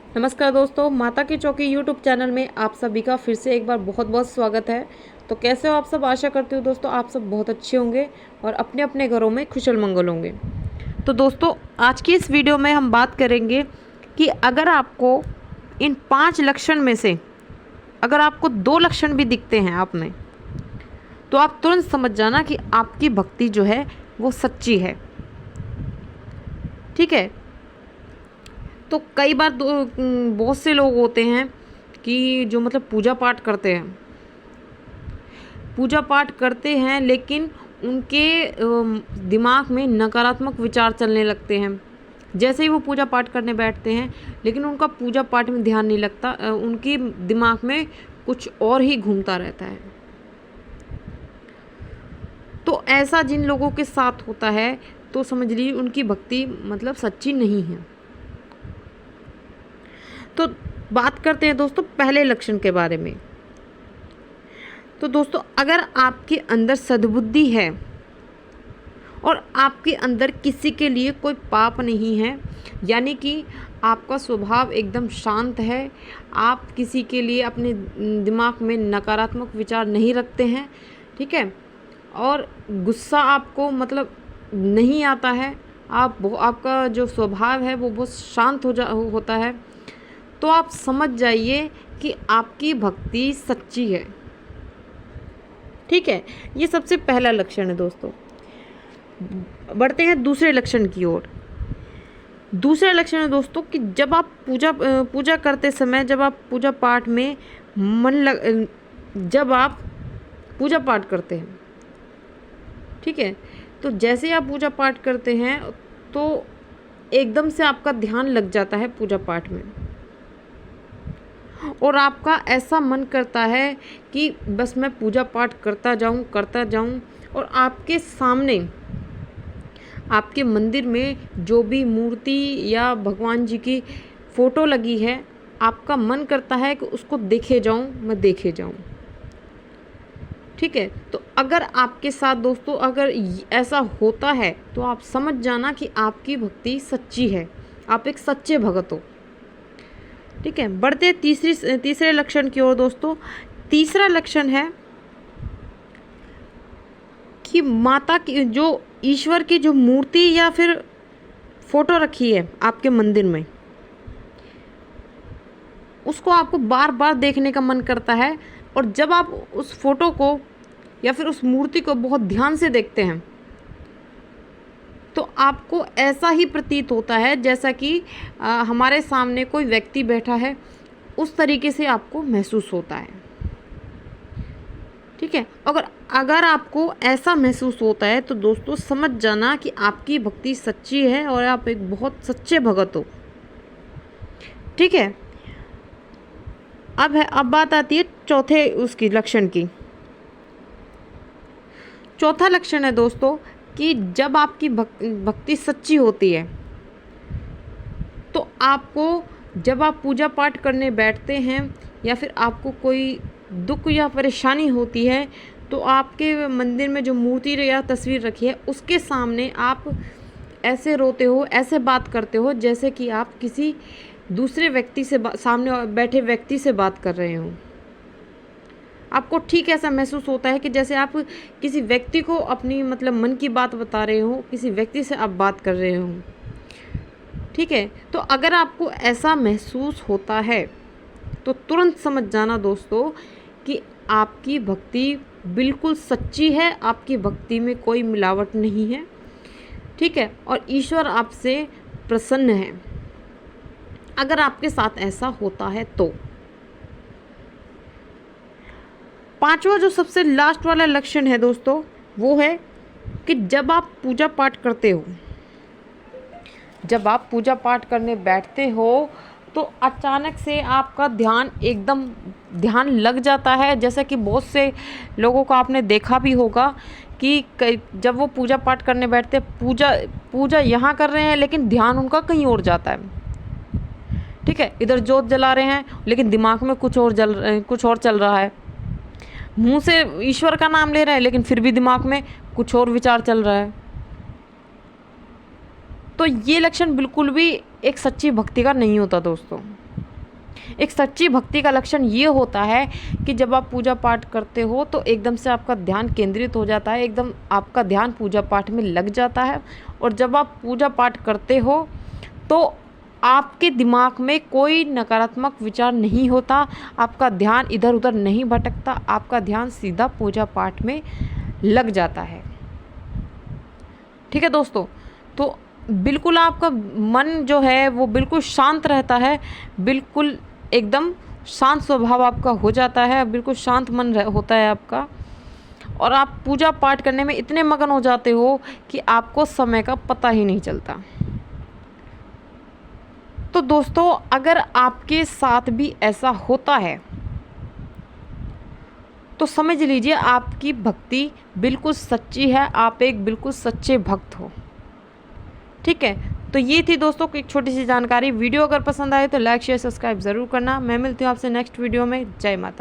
नमस्कार दोस्तों, माता की चौकी यूट्यूब चैनल में आप सभी का फिर से एक बार बहुत बहुत स्वागत है। तो कैसे हो आप सब? आशा करती हूँ दोस्तों आप सब बहुत अच्छे होंगे और अपने अपने घरों में खुशल मंगल होंगे। तो दोस्तों आज की इस वीडियो में हम बात करेंगे कि अगर आपको इन 5 लक्षण में से अगर आपको 2 लक्षण भी दिखते हैं आप में, तो आप तुरंत समझ जाना कि आपकी भक्ति जो है वो सच्ची है। ठीक है। तो कई बार बहुत से लोग होते हैं कि जो मतलब पूजा पाठ करते हैं लेकिन उनके दिमाग में नकारात्मक विचार चलने लगते हैं। जैसे ही वो पूजा पाठ करने बैठते हैं लेकिन उनका पूजा पाठ में ध्यान नहीं लगता, उनके दिमाग में कुछ और ही घूमता रहता है। तो ऐसा जिन लोगों के साथ होता है तो समझ लीजिए उनकी भक्ति मतलब सच्ची नहीं है। तो बात करते हैं दोस्तों पहले लक्षण के बारे में। तो दोस्तों अगर आपके अंदर सद्बुद्धि है और आपके अंदर किसी के लिए कोई पाप नहीं है, यानी कि आपका स्वभाव एकदम शांत है, आप किसी के लिए अपने दिमाग में नकारात्मक विचार नहीं रखते हैं, ठीक है, और गुस्सा आपको मतलब नहीं आता है, आपका जो स्वभाव है वो बहुत शांत होता है, तो आप समझ जाइए कि आपकी भक्ति सच्ची है। ठीक है, ये सबसे पहला लक्षण है दोस्तों। बढ़ते हैं दूसरे लक्षण की ओर। दूसरा लक्षण है दोस्तों कि जब आप पूजा करते समय, जब आप पूजा पाठ में जब आप पूजा पाठ करते हैं, ठीक है, तो जैसे आप पूजा पाठ करते हैं तो एकदम से आपका ध्यान लग जाता है पूजा पाठ में और आपका ऐसा मन करता है कि बस मैं पूजा पाठ करता जाऊं और आपके सामने आपके मंदिर में जो भी मूर्ति या भगवान जी की फ़ोटो लगी है, आपका मन करता है कि उसको मैं देखे जाऊं। ठीक है, तो अगर आपके साथ दोस्तों अगर ऐसा होता है तो आप समझ जाना कि आपकी भक्ति सच्ची है, आप एक सच्चे भगत हो। ठीक है, बढ़ते तीसरे लक्षण की ओर दोस्तों। तीसरा लक्षण है कि माता की जो ईश्वर की जो मूर्ति या फिर फोटो रखी है आपके मंदिर में, उसको आपको बार बार देखने का मन करता है और जब आप उस फोटो को या फिर उस मूर्ति को बहुत ध्यान से देखते हैं तो आपको ऐसा ही प्रतीत होता है जैसा कि हमारे सामने कोई व्यक्ति बैठा है, उस तरीके से आपको महसूस होता है। ठीक है, अगर आपको ऐसा महसूस होता है तो दोस्तों समझ जाना कि आपकी भक्ति सच्ची है और आप एक बहुत सच्चे भगत हो। ठीक है, अब बात आती है चौथे उसकी लक्षण की। चौथा लक्षण है दोस्तों कि जब आपकी भक्ति सच्ची होती है तो आपको जब आप पूजा पाठ करने बैठते हैं या फिर आपको कोई दुख या परेशानी होती है तो आपके मंदिर में जो मूर्ति या तस्वीर रखी है उसके सामने आप ऐसे रोते हो, ऐसे बात करते हो जैसे कि आप किसी दूसरे व्यक्ति से सामने बैठे व्यक्ति से बात कर रहे हो। आपको ठीक ऐसा महसूस होता है कि जैसे आप किसी व्यक्ति को अपनी मतलब मन की बात बता रहे हो, किसी व्यक्ति से आप बात कर रहे हो। ठीक है, तो अगर आपको ऐसा महसूस होता है तो तुरंत समझ जाना दोस्तों कि आपकी भक्ति बिल्कुल सच्ची है, आपकी भक्ति में कोई मिलावट नहीं है। ठीक है, और ईश्वर आपसे प्रसन्न है अगर आपके साथ ऐसा होता है तो। पांचवा जो सबसे लास्ट वाला लक्षण है दोस्तों वो है कि जब आप पूजा पाठ करते हो, जब आप पूजा पाठ करने बैठते हो तो अचानक से आपका ध्यान लग जाता है। जैसे कि बहुत से लोगों को आपने देखा भी होगा कि जब वो पूजा पाठ करने बैठते हैं, पूजा यहाँ कर रहे हैं लेकिन ध्यान उनका कहीं और जाता है। ठीक है, इधर जोत जला रहे हैं लेकिन दिमाग में कुछ और चल रहा है, मुंह से ईश्वर का नाम ले रहे हैं लेकिन फिर भी दिमाग में कुछ और विचार चल रहा है। तो ये लक्षण बिल्कुल भी एक सच्ची भक्ति का नहीं होता दोस्तों। एक सच्ची भक्ति का लक्षण ये होता है कि जब आप पूजा पाठ करते हो तो एकदम से आपका ध्यान केंद्रित हो जाता है, एकदम आपका ध्यान पूजा पाठ में लग जाता है। और जब आप पूजा पाठ करते हो तो आपके दिमाग में कोई नकारात्मक विचार नहीं होता, आपका ध्यान इधर उधर नहीं भटकता, आपका ध्यान सीधा पूजा पाठ में लग जाता है। ठीक है दोस्तों, तो बिल्कुल आपका मन जो है वो बिल्कुल शांत रहता है, बिल्कुल एकदम शांत स्वभाव आपका हो जाता है, बिल्कुल शांत मन होता है आपका, और आप पूजा पाठ करने में इतने मगन हो जाते हो कि आपको समय का पता ही नहीं चलता। तो दोस्तों, अगर आपके साथ भी ऐसा होता है तो समझ लीजिए आपकी भक्ति बिल्कुल सच्ची है, आप एक बिल्कुल सच्चे भक्त हो। ठीक है, तो ये थी दोस्तों एक छोटी सी जानकारी। वीडियो अगर पसंद आए तो लाइक शेयर सब्सक्राइब ज़रूर करना। मैं मिलती हूँ आपसे नेक्स्ट वीडियो में। जय माता।